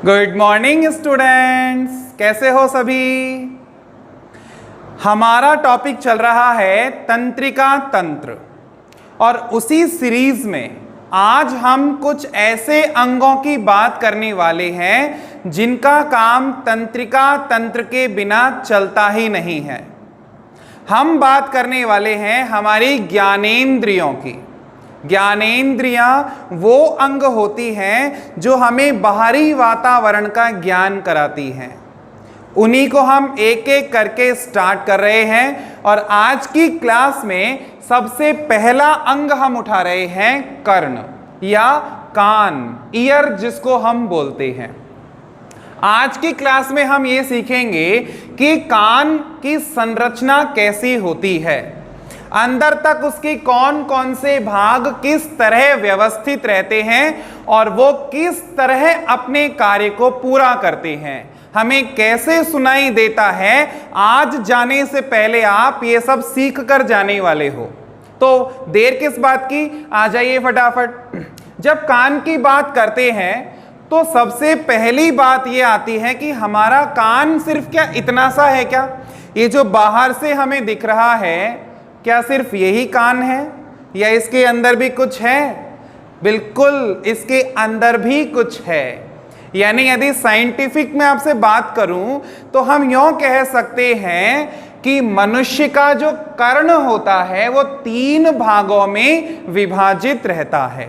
Good morning students, कैसे हो सभी। हमारा टॉपिक चल रहा है तंत्रिका तंत्र और उसी सीरीज में आज हम कुछ ऐसे अंगों की बात करने वाले हैं जिनका काम तंत्रिका तंत्र के बिना चलता ही नहीं है। हम बात करने वाले हैं हमारी ज्ञानेंद्रियों की। ज्ञानेंद्रियां वो अंग होती हैं जो हमें बाहरी वातावरण का ज्ञान कराती हैं। उन्हीं को हम एक एक करके स्टार्ट कर रहे हैं और आज की क्लास में सबसे पहला अंग हम उठा रहे हैं कर्ण या कान, ईयर जिसको हम बोलते हैं। आज की क्लास में हम ये सीखेंगे कि कान की संरचना कैसी होती है, अंदर तक उसकी कौन कौन से भाग किस तरह व्यवस्थित रहते हैं और वो किस तरह अपने कार्य को पूरा करते हैं, हमें कैसे सुनाई देता है। आज जाने से पहले आप ये सब सीख कर जाने वाले हो, तो देर किस बात की, आ जाइए फटाफट। जब कान की बात करते हैं तो सबसे पहली बात ये आती है कि हमारा कान सिर्फ क्या इतना सा है क्या? ये जो बाहर से हमें दिख रहा है क्या सिर्फ यही कान है या इसके अंदर भी कुछ है? बिल्कुल, इसके अंदर भी कुछ है। यानी यदि साइंटिफिक में आपसे बात करूं तो हम यूं कह सकते हैं कि मनुष्य का जो कर्ण होता है वो 3 भागों में विभाजित रहता है।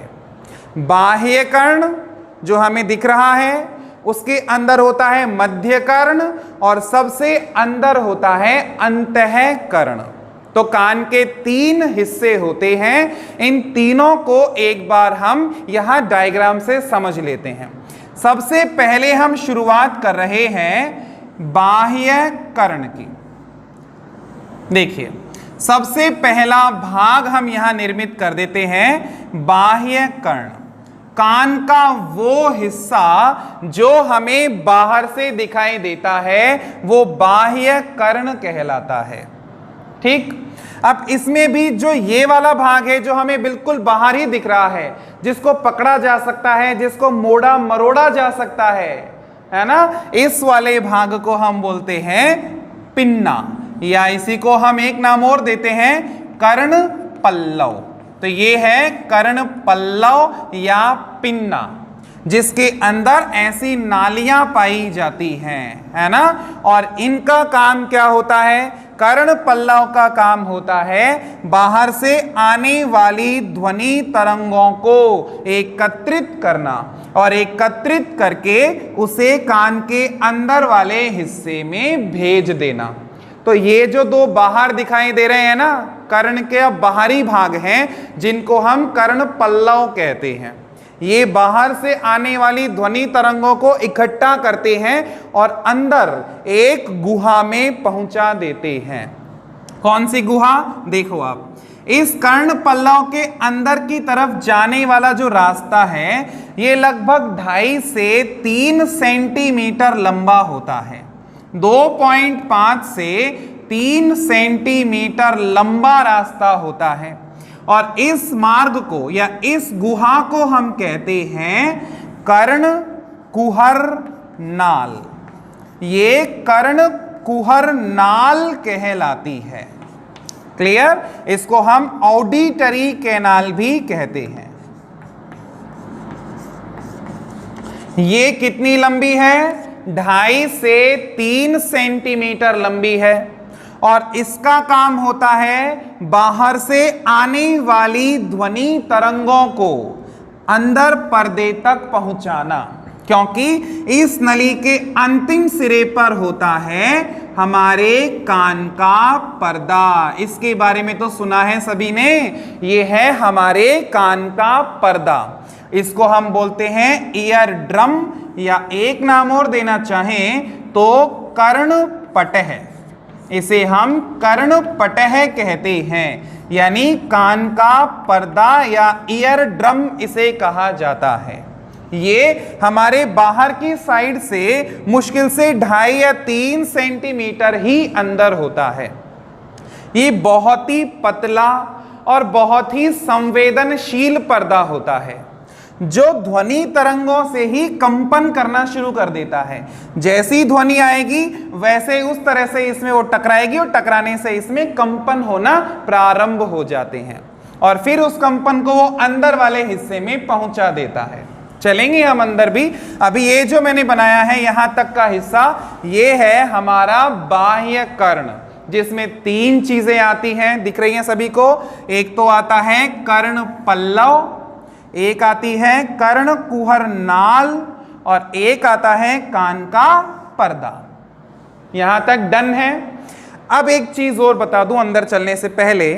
बाह्य कर्ण जो हमें दिख रहा है, उसके अंदर होता है मध्य कर्ण और सबसे अंदर होता है अंतःकरण। तो कान के 3 हिस्से होते हैं। इन तीनों को एक बार हम यहां डायग्राम से समझ लेते हैं। सबसे पहले हम शुरुआत कर रहे हैं बाह्य कर्ण की। देखिए, सबसे पहला भाग हम यहां निर्मित कर देते हैं बाह्य कर्ण। कान का वो हिस्सा जो हमें बाहर से दिखाई देता है वो बाह्य कर्ण कहलाता है। ठीक, अब इसमें भी जो ये वाला भाग है जो हमें बिल्कुल बाहर ही दिख रहा है, जिसको पकड़ा जा सकता है, जिसको मोड़ा मरोड़ा जा सकता है ना, इस वाले भाग को हम बोलते हैं पिन्ना, या इसी को हम एक नाम और देते हैं कर्ण पल्लव। तो ये है कर्ण पल्लव या पिन्ना, जिसके अंदर ऐसी नालियां पाई जाती हैं, है ना। और इनका काम क्या होता है? कर्ण पल्लव का काम होता है बाहर से आने वाली ध्वनि तरंगों को एकत्रित करना और एकत्रित करके उसे कान के अंदर वाले हिस्से में भेज देना। तो ये जो 2 बाहर दिखाई दे रहे हैं ना, कर्ण के बाहरी भाग हैं जिनको हम कर्ण पल्लव कहते हैं। ये बाहर से आने वाली ध्वनि तरंगों को इकट्ठा करते हैं और अंदर एक गुहा में पहुंचा देते हैं। कौन सी गुहा? देखो आप, इस कर्ण पल्लव के अंदर की तरफ जाने वाला जो रास्ता है ये लगभग 2.5 से 3 सेंटीमीटर लंबा होता है। 2.5 से 3 सेंटीमीटर लंबा रास्ता होता है और इस मार्ग को या इस गुहा को हम कहते हैं कर्ण कुहर नाल। ये कर्ण कुहर नाल कहलाती है। क्लियर? इसको हम ऑडिटरी कैनाल भी कहते हैं। ये कितनी लंबी है? 2.5 से 3 सेंटीमीटर लंबी है और इसका काम होता है बाहर से आने वाली ध्वनि तरंगों को अंदर पर्दे तक पहुंचाना, क्योंकि इस नली के अंतिम सिरे पर होता है हमारे कान का पर्दा। इसके बारे में तो सुना है सभी ने, ये है हमारे कान का पर्दा। इसको हम बोलते हैं ईयर ड्रम, या एक नाम और देना चाहें तो कर्ण पटह। इसे हम कर्ण पटह कहते हैं, यानी कान का पर्दा या ईयर ड्रम इसे कहा जाता है। ये हमारे बाहर की साइड से मुश्किल से 2.5 या 3 सेंटीमीटर ही अंदर होता है। ये बहुत ही पतला और बहुत ही संवेदनशील पर्दा होता है। जो ध्वनि तरंगों से ही कंपन करना शुरू कर देता है। जैसी ध्वनि आएगी वैसे उस तरह से इसमें वो टकराएगी और टकराने से इसमें कंपन होना प्रारंभ हो जाते हैं और फिर उस कंपन को वो अंदर वाले हिस्से में पहुंचा देता है। चलेंगे हम अंदर भी। अभी ये जो मैंने बनाया है यहां तक का हिस्सा, ये है हमारा बाह्य कर्ण, जिसमें 3 चीजें आती हैं, दिख रही हैं सभी को। एक तो आता है कर्ण पल्लव, एक आती है कर्ण कुहर नाल और एक आता है कान का पर्दा। यहां तक डन है। अब एक चीज और बता दूं अंदर चलने से पहले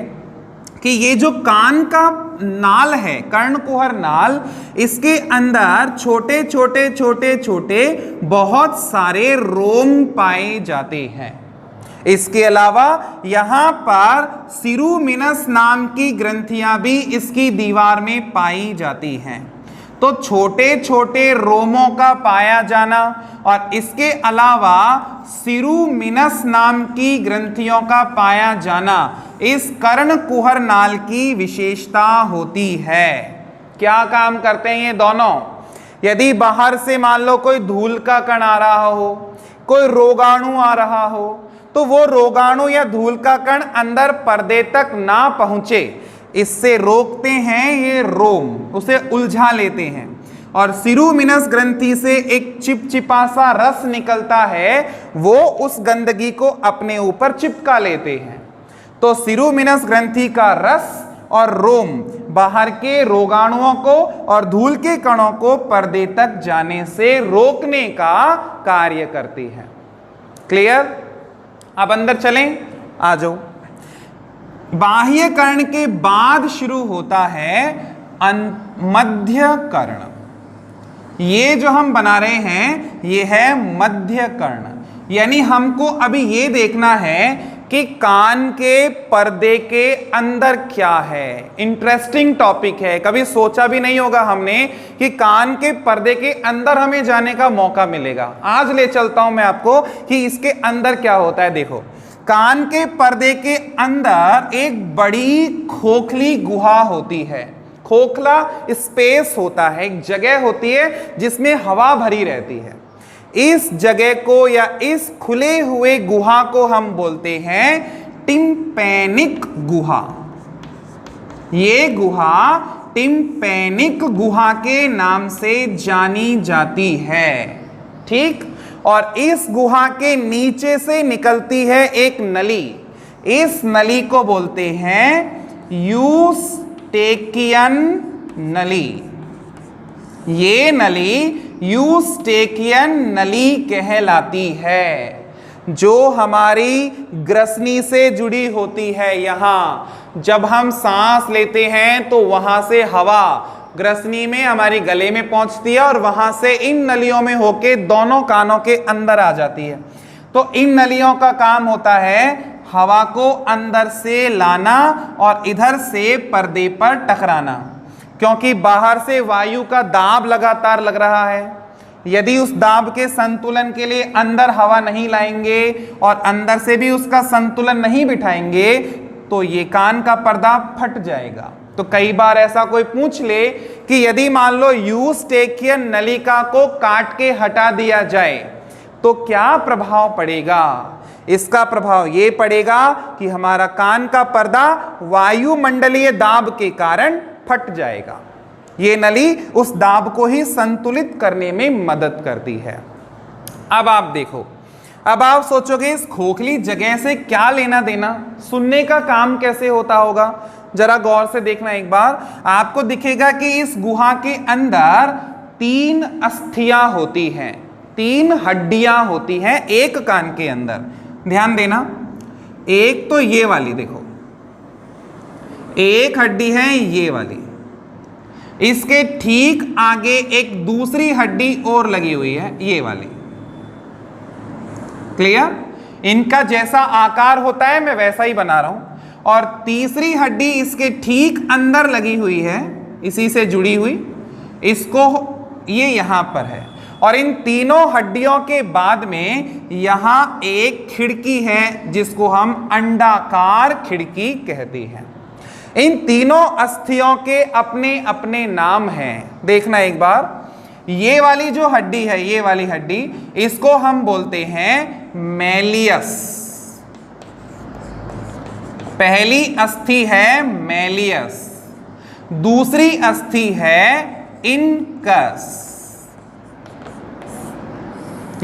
कि ये जो कान का नाल है, कर्ण कुहर नाल, इसके अंदर छोटे छोटे छोटे छोटे बहुत सारे रोम पाए जाते हैं। इसके अलावा यहां पर सिरुमिनस नाम की ग्रंथियां भी इसकी दीवार में पाई जाती हैं। तो छोटे छोटे रोमों का पाया जाना और इसके अलावा सिरुमिनस नाम की ग्रंथियों का पाया जाना इस कर्ण कुहर नाल की विशेषता होती है। क्या काम करते हैं ये दोनों? यदि बाहर से मान लो कोई धूल का कण आ रहा हो, कोई रोगाणु आ रहा हो, तो वो रोगाणु या धूल का कण अंदर पर्दे तक ना पहुंचे, इससे रोकते हैं ये रोम, उसे उलझा लेते हैं। और सिरुमिनस ग्रंथि से एक चिपचिपा सा रस निकलता है, वो उस गंदगी को अपने ऊपर चिपका लेते हैं। तो सिरुमिनस ग्रंथि का रस और रोम बाहर के रोगाणुओं को और धूल के कणों को पर्दे तक जाने से रोकने का कार्य करती है। क्लियर? अब अंदर चलें, आ जाओ। बाह्य कर्ण के बाद शुरू होता है मध्य कर्ण। ये जो हम बना रहे हैं ये है मध्य कर्ण। यानी हमको अभी ये देखना है कि कान के पर्दे के अंदर क्या है। इंटरेस्टिंग टॉपिक है, कभी सोचा भी नहीं होगा हमने कि कान के पर्दे के अंदर हमें जाने का मौका मिलेगा। आज ले चलता हूं मैं आपको कि इसके अंदर क्या होता है। देखो, कान के पर्दे के अंदर एक बड़ी खोखली गुहा होती है। खोखला स्पेस होता है, एक जगह होती है जिसमें हवा भरी रहती है। इस जगह को या इस खुले हुए गुहा को हम बोलते हैं टिम्पैनिक गुहा। ये गुहा टिम्पैनिक गुहा के नाम से जानी जाती है। ठीक? और इस गुहा के नीचे से निकलती है एक नली। इस नली को बोलते हैं यूस्टेकियन नली। ये नली यूस्टेकियन नली कहलाती है, जो हमारी ग्रसनी से जुड़ी होती है। यहां जब हम सांस लेते हैं तो वहां से हवा ग्रसनी में हमारी गले में पहुंचती है और वहां से इन नलियों में होके दोनों कानों के अंदर आ जाती है। तो इन नलियों का काम होता है हवा को अंदर से लाना और इधर से पर्दे पर टकराना, क्योंकि बाहर से वायु का दाब लगातार लग रहा है। यदि उस दाब के संतुलन के लिए अंदर हवा नहीं लाएंगे और अंदर से भी उसका संतुलन नहीं बिठाएंगे तो ये कान का पर्दा फट जाएगा। तो कई बार ऐसा कोई पूछ ले कि यदि मान लो यूस्टेकियन नलिका को काट के हटा दिया जाए तो क्या प्रभाव पड़ेगा? इसका प्रभाव ये पड़ेगा कि हमारा कान का पर्दा वायुमंडलीय दाब के कारण फट जाएगा। ये नली उस दाब को ही संतुलित करने में मदद करती है। अब आप देखो, अब आप सोचोगे इस खोखली जगह से क्या लेना देना, सुनने का काम कैसे होता होगा। जरा गौर से देखना एक बार, आपको दिखेगा कि इस गुहा के अंदर 3 अस्थियां होती हैं, 3 हड्डियां होती हैं एक कान के अंदर। ध्यान देना, एक तो ये वाली देखो, एक हड्डी है ये वाली, इसके ठीक आगे एक दूसरी हड्डी और लगी हुई है ये वाली। क्लियर? इनका जैसा आकार होता है मैं वैसा ही बना रहा हूं। और तीसरी हड्डी इसके ठीक अंदर लगी हुई है, इसी से जुड़ी हुई, इसको ये यहां पर है। और इन तीनों हड्डियों के बाद में यहां एक खिड़की है जिसको हम अंडाकार खिड़की कहते हैं। इन तीनों अस्थियों के अपने अपने नाम हैं। देखना एक बार, ये वाली जो हड्डी है, ये वाली हड्डी, इसको हम बोलते हैं मैलियस। पहली अस्थि है मैलियस, दूसरी अस्थि है इनकस,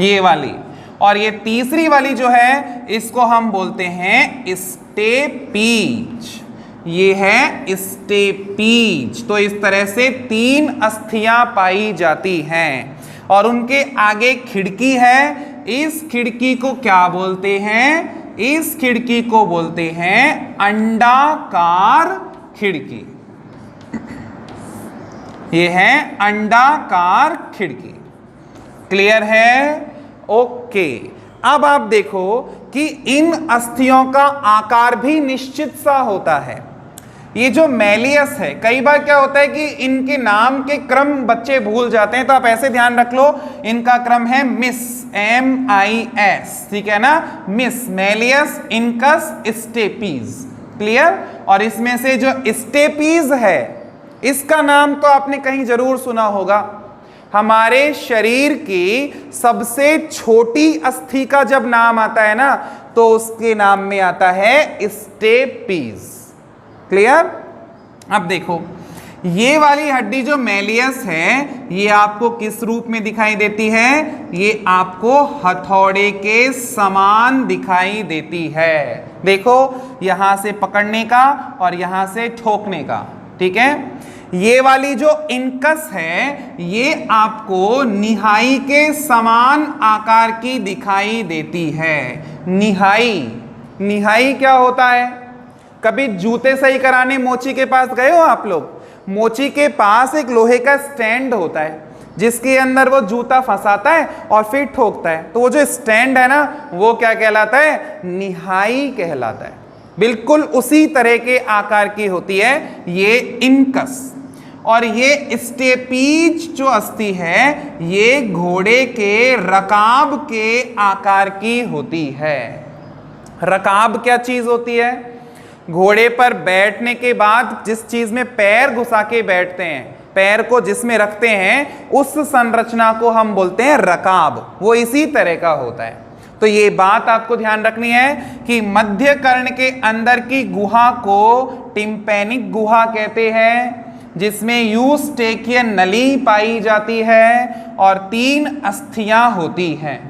ये वाली, और ये तीसरी वाली जो है इसको हम बोलते हैं स्टेपीज। ये है स्टेपीज। तो इस तरह से 3 अस्थियां पाई जाती हैं और उनके आगे खिड़की है। इस खिड़की को क्या बोलते हैं? इस खिड़की को बोलते हैं अंडाकार खिड़की। ये है अंडाकार खिड़की। क्लियर है? ओके। अब आप देखो कि इन अस्थियों का आकार भी निश्चित सा होता है। ये जो मैलियस है, कई बार क्या होता है कि इनके नाम के क्रम बच्चे भूल जाते हैं, तो आप ऐसे ध्यान रख लो, इनका क्रम है मिस, MIS, ठीक है ना, miss, malleus, incus, stapes. Clear? और इसमें से जो स्टेपीज है, इसका नाम तो आपने कहीं जरूर सुना होगा। हमारे शरीर की सबसे छोटी अस्थि का जब नाम आता है ना, तो उसके नाम में आता है स्टेपीज। क्लियर? अब देखो, ये वाली हड्डी जो मैलियस है, ये आपको किस रूप में दिखाई देती है? ये आपको हथौड़े के समान दिखाई देती है। देखो, यहां से पकड़ने का और यहां से ठोकने का, ठीक है। ये वाली जो इनकस है, ये आपको निहाई के समान आकार की दिखाई देती है। निहाई, निहाई क्या होता है? कभी जूते सही कराने मोची के पास गए हो आप लोग? मोची के पास एक लोहे का स्टैंड होता है जिसके अंदर वो जूता फंसाता है और फिर ठोकता है। तो वो जो स्टैंड है ना, वो क्या कहलाता है? निहाई कहलाता है। बिल्कुल उसी तरह के आकार की होती है ये इनकस। और ये स्टेपीज जो अस्थि है, ये घोड़े के रकाब के आकार की होती है। रकाब क्या चीज होती है? घोड़े पर बैठने के बाद जिस चीज में पैर घुसा के बैठते हैं, पैर को जिसमें रखते हैं, उस संरचना को हम बोलते हैं रकाब। वो इसी तरह का होता है। तो ये बात आपको ध्यान रखनी है कि मध्य कर्ण के अंदर की गुहा को टिम्पैनिक गुहा कहते हैं, जिसमें यूस्टेकियन नली पाई जाती है और 3 अस्थियां होती हैं।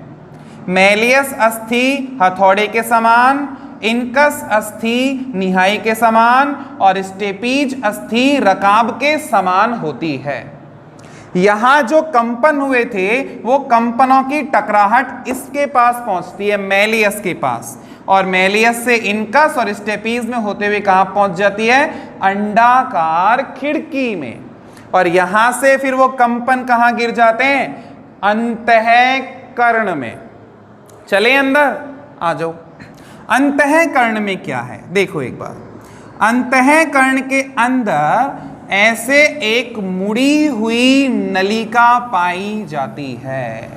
मैलियस अस्थि हथौड़े के समान, इनकस अस्थि निहाई के समान और स्टेपीज अस्थि रकाब के समान होती है। यहां जो कंपन हुए थे, वो कंपनों की टकराहट इसके पास पहुंचती है, मैलियस के पास, और मैलियस से इनकस और स्टेपीज में होते हुए कहां पहुंच जाती है? अंडाकार खिड़की में। और यहां से फिर वो कंपन कहां गिर जाते हैं? अंतःकरण में। चले अंदर, आ जाओ। अंतःकरण में क्या है देखो एक बार। अंतःकरण के अंदर ऐसे एक मुड़ी हुई नलिका पाई जाती है।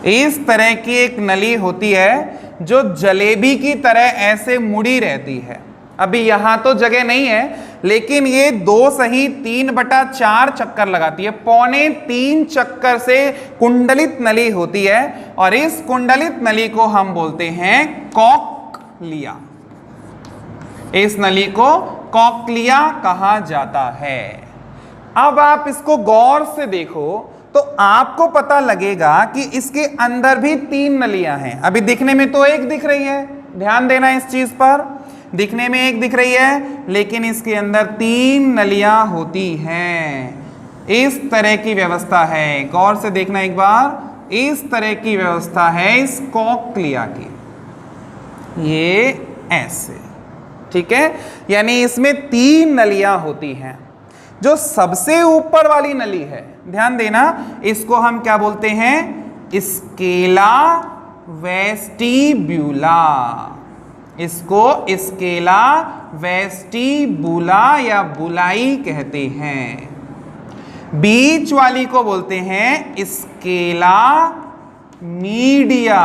इस तरह की एक नली होती है जो जलेबी की तरह ऐसे मुड़ी रहती है। अभी यहां तो जगह नहीं है, लेकिन ये 2 सही 3/4 चक्कर लगाती है। 2.25 चक्कर से कुंडलित नली होती है और इस कुंडलित नली को हम बोलते हैं कॉक्लिया। इस नली को कॉक्लिया कहा जाता है। अब आप इसको गौर से देखो तो आपको पता लगेगा कि इसके अंदर भी 3 नलियां हैं। अभी दिखने में तो एक दिख रही है, ध्यान देना इस चीज पर, दिखने में एक दिख रही है, लेकिन इसके अंदर 3 नलियां होती हैं। इस तरह की व्यवस्था है, गौर से देखना एक बार। इस तरह की व्यवस्था है इस कॉक्लिया की, ये ऐसे, ठीक है। यानी इसमें 3 नलियां होती हैं। जो सबसे ऊपर वाली नली है, ध्यान देना, इसको हम क्या बोलते हैं? स्केला वेस्टिब्यूला। इसको स्केला वेस्टिबुला या बुलाई कहते हैं। बीच वाली को बोलते हैं स्केला मीडिया।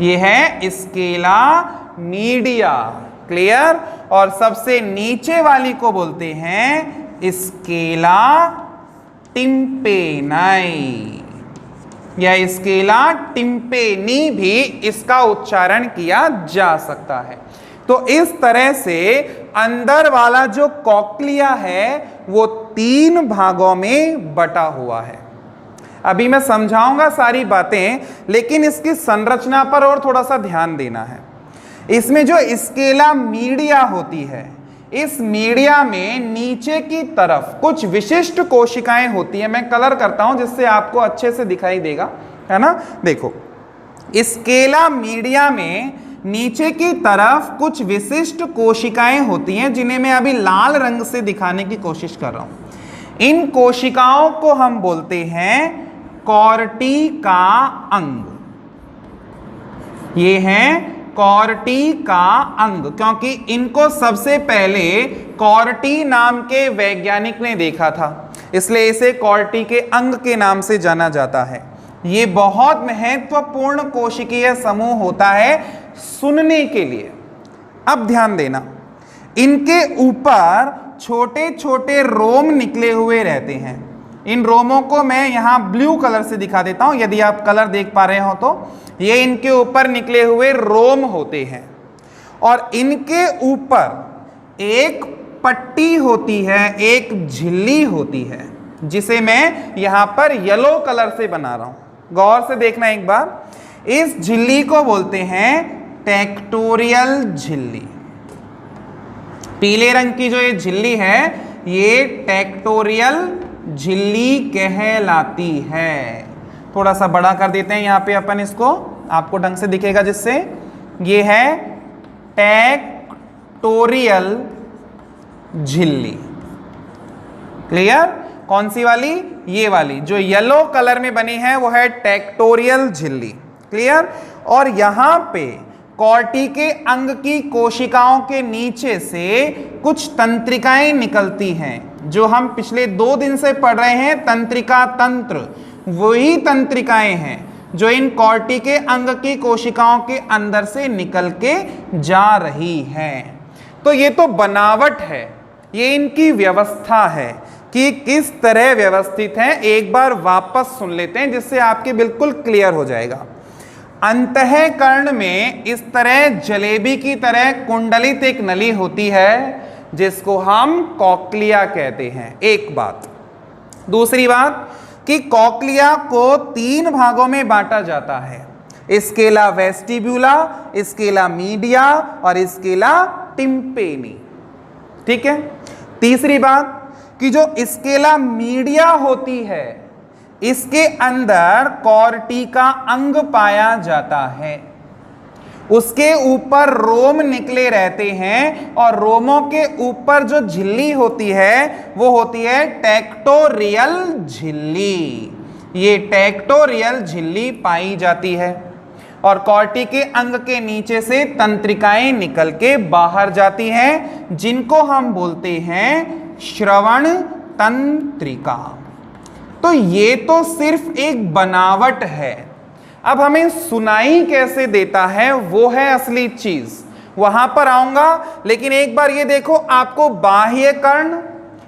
ये है स्केला मीडिया। क्लियर। और सबसे नीचे वाली को बोलते हैं स्केला टिम्पेनाई या स्केला टिम्पेनी भी इसका उच्चारण किया जा सकता है। तो इस तरह से अंदर वाला जो कॉक्लिया है वो 3 भागों में बटा हुआ है। अभी मैं समझाऊंगा सारी बातें, लेकिन इसकी संरचना पर और थोड़ा सा ध्यान देना है। इसमें जो स्केला मीडिया होती है, इस मीडिया में नीचे की तरफ कुछ विशिष्ट कोशिकाएं होती हैं। मैं कलर करता हूं जिससे आपको अच्छे से दिखाई देगा, है ना। देखो, स्केला मीडिया में नीचे की तरफ कुछ विशिष्ट कोशिकाएं होती हैं, जिन्हें मैं अभी लाल रंग से दिखाने की कोशिश कर रहा हूं। इन कोशिकाओं को हम बोलते हैं कॉर्टी का अंग। ये हैं कॉर्टी का अंग, क्योंकि इनको सबसे पहले कॉर्टी नाम के वैज्ञानिक ने देखा था, इसलिए इसे कॉर्टी के अंग के नाम से जाना जाता है। ये बहुत महत्वपूर्ण कोशिकीय समूह होता है सुनने के लिए। अब ध्यान देना, इनके ऊपर छोटे छोटे रोम निकले हुए रहते हैं। इन रोमों को मैं यहां ब्लू कलर से दिखा देता हूं, यदि आप कलर देख पा रहे हो तो। ये इनके ऊपर निकले हुए रोम होते हैं और इनके ऊपर एक पट्टी होती है, एक झिल्ली होती है, जिसे मैं यहां पर येलो कलर से बना रहा हूं। गौर से देखना एक बार। इस झिल्ली को बोलते हैं टेक्टोरियल झिल्ली। पीले रंग की जो ये झिल्ली है, ये टेक्टोरियल झिल्ली कहलाती है। थोड़ा सा बड़ा कर देते हैं यहाँ पे अपन इसको, आपको ढंग से दिखेगा जिससे। ये है टेक्टोरियल झिल्ली। क्लियर? कौन सी वाली? ये वाली जो येलो कलर में बनी है वो है टेक्टोरियल झिल्ली। क्लियर? और यहाँ पे कॉर्टी के अंग की कोशिकाओं के नीचे से कुछ तंत्रिकाएं निकलती हैं, जो हम पिछले 2 दिन से पढ़ रहे हैं, तंत्रिका तंत्र। वही तंत्रिकाएं हैं जो इन कॉर्टी के अंग की कोशिकाओं के अंदर से निकल के जा रही हैं। तो ये तो बनावट है, ये इनकी व्यवस्था है कि किस तरह व्यवस्थित है। एक बार वापस सुन लेते हैं जिससे आपके बिल्कुल क्लियर हो जाएगा। अंतःकरण में इस तरह जलेबी की तरह कुंडलित एक नली होती है जिसको हम कॉक्लिया कहते हैं। एक बात। दूसरी बात कि कॉक्लिया को 3 भागों में बांटा जाता है, स्केला वेस्टिब्यूला, स्केला मीडिया और स्केला टिम्पेनी। ठीक है। तीसरी बात कि जो स्केला मीडिया होती है, इसके अंदर कॉर्टी का अंग पाया जाता है। उसके ऊपर रोम निकले रहते हैं और रोमों के ऊपर जो झिल्ली होती है वो होती है टेक्टोरियल झिल्ली। ये टेक्टोरियल झिल्ली पाई जाती है और कॉर्टी के अंग के नीचे से तंत्रिकाएं निकल के बाहर जाती हैं, जिनको हम बोलते हैं श्रवण तंत्रिका। तो ये तो सिर्फ एक बनावट है। अब हमें सुनाई कैसे देता है वो है असली चीज, वहां पर आऊंगा। लेकिन एक बार ये देखो, आपको बाह्य कर्ण,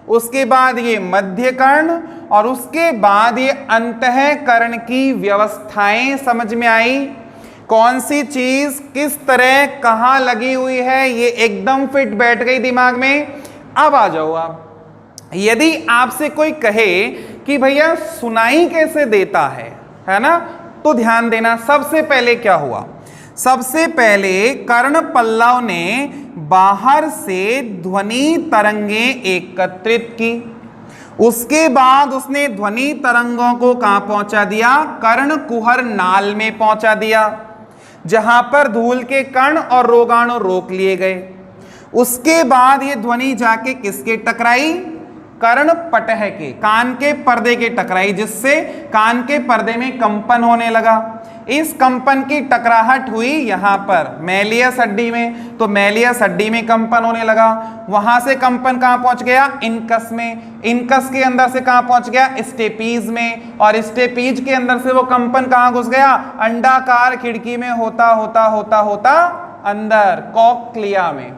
उसके बाद ये मध्य कर्ण और उसके बाद ये अंतःकरण की व्यवस्थाएं समझ में आई। कौन सी चीज किस तरह कहां लगी हुई है, ये एकदम फिट बैठ गई दिमाग में। अब आ जाओ आप। यदि आपसे कोई कहे कि भैया सुनाई कैसे देता है ना, तो ध्यान देना। सबसे पहले क्या हुआ? सबसे पहले कर्ण पल्लव ने बाहर से ध्वनि तरंगें एकत्रित की। उसके बाद उसने ध्वनि तरंगों को कहां पहुंचा दिया? कर्ण कुहर नाल में पहुंचा दिया, जहां पर धूल के कण और रोगाणु रोक लिए गए। उसके बाद ये ध्वनि जाके किसके टकराई? कर्ण पटह के, कान के पर्दे के टकराई, जिससे कान के पर्दे में कंपन होने लगा। इस कंपन की टकराहट हुई यहाँ पर मैलियस हड्डी में, तो मैलियस हड्डी में कंपन होने लगा। वहां से कंपन कहाँ पहुंच गया? इनकस में। इनकस के अंदर से कहाँ पहुंच गया? स्टेपीज में। और स्टेपीज के अंदर से वो कंपन कहाँ घुस गया? अंडाकार खिड़की में होता होता होता होता अंदर कॉक्लिया में।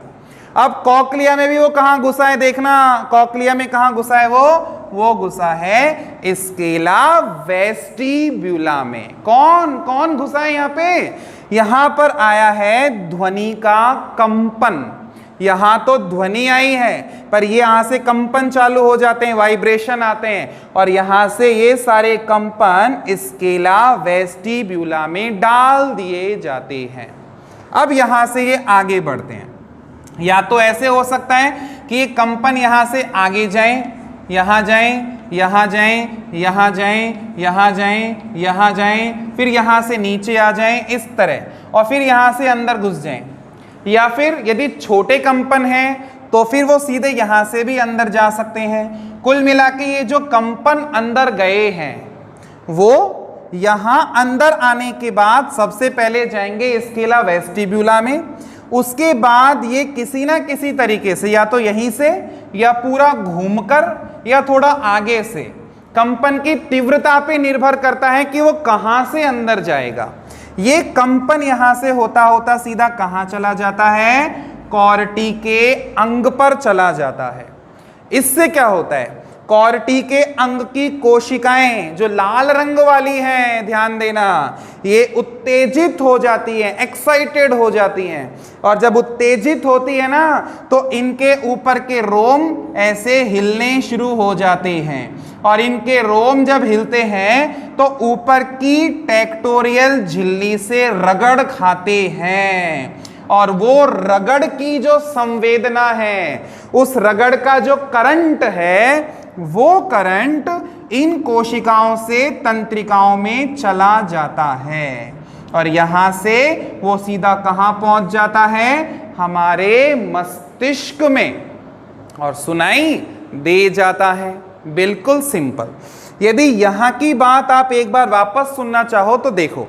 अब कॉकलिया में भी वो कहां घुसा है, देखना कॉकलिया में कहां घुसा है, वो घुसा है स्केला वेस्टिब्यूला में। कौन कौन घुसा है यहां पे? यहां पर आया है ध्वनि का कंपन। यहां तो ध्वनि आई है, पर ये यहां से कंपन चालू हो जाते हैं, वाइब्रेशन आते हैं, और यहां से ये सारे कंपन स्केला वेस्टिब्यूला में डाल दिए जाते हैं। अब यहां से ये आगे बढ़ते हैं। या तो ऐसे हो सकता है कि ये कंपन यहां से आगे जाएं, यहां जाएं, यहां जाएं, यहां जाएं, यहां जाएं, यहां जाएं, फिर यहां से नीचे आ जाएं इस तरह, और फिर यहां से अंदर घुस जाएं। या फिर यदि छोटे कंपन हैं तो फिर वो सीधे यहां से भी अंदर जा सकते हैं। कुल मिला के ये जो कंपन अंदर गए हैं वो यहां अंदर आने के बाद सबसे पहले जाएंगे स्केला वेस्टिब्यूला में। उसके बाद ये किसी ना किसी तरीके से, या तो यहीं से या पूरा घूमकर या थोड़ा आगे से, कंपन की तीव्रता पे निर्भर करता है कि वो कहां से अंदर जाएगा। ये कंपन यहां से होता होता सीधा कहां चला जाता है? कॉर्टी के अंग पर चला जाता है। इससे क्या होता है? कॉर्टी के अंग की कोशिकाएं जो लाल रंग वाली हैं, ध्यान देना, ये उत्तेजित हो जाती हैं, एक्साइटेड हो जाती हैं, और जब उत्तेजित होती है ना तो इनके ऊपर के रोम ऐसे हिलने शुरू हो जाते हैं, और इनके रोम जब हिलते हैं तो ऊपर की टेक्टोरियल झिल्ली से रगड़ खाते हैं, और वो रगड़ की जो संवेदना है, उस रगड़ का जो करंट है, वो करंट इन कोशिकाओं से तंत्रिकाओं में चला जाता है, और यहां से वो सीधा कहां पहुंच जाता है? हमारे मस्तिष्क में, और सुनाई दे जाता है। बिल्कुल सिंपल। यदि यहां की बात आप एक बार वापस सुनना चाहो तो देखो,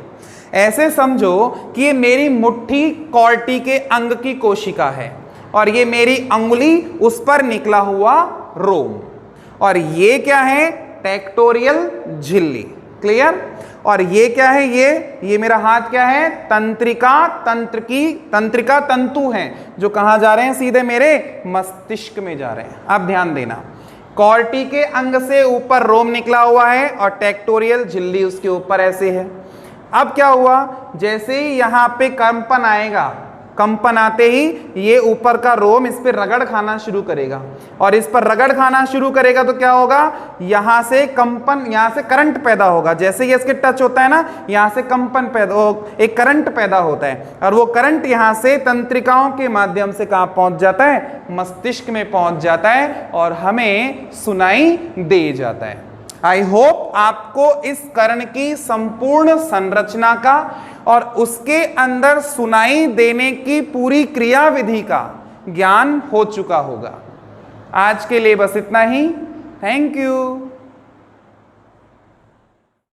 ऐसे समझो कि ये मेरी मुट्ठी कॉर्टी के अंग की कोशिका है, और ये मेरी अंगुली उस पर निकला हुआ रोम, और ये क्या है? टेक्टोरियल झिल्ली। क्लियर? और ये क्या है? ये मेरा हाथ क्या है? तंत्रिका तंतु हैं जो कहां जा रहे हैं? सीधे मेरे मस्तिष्क में जा रहे हैं। अब ध्यान देना, कॉर्टी के अंग से ऊपर रोम निकला हुआ है और टेक्टोरियल झिल्ली उसके ऊपर ऐसे है। अब क्या हुआ? जैसे ही यहां पे कंपन आएगा, कंपन आते ही ये ऊपर का रोम इस पर रगड़ खाना शुरू करेगा, और इस पर रगड़ खाना शुरू करेगा तो क्या होगा? यहां से कंपन, यहां से करंट पैदा होगा। जैसे ये इसके टच होता है ना, यहां से कंपन पैदा, एक करंट पैदा होता है, और वो करंट यहां से तंत्रिकाओं के माध्यम से कहां पहुंच जाता है? मस्तिष्क में पहुंच जाता है, और हमें सुनाई दे जाता है। आई होप आपको इस कर्ण की संपूर्ण संरचना का और उसके अंदर सुनाई देने की पूरी क्रियाविधि का ज्ञान हो चुका होगा। आज के लिए बस इतना ही। Thank you.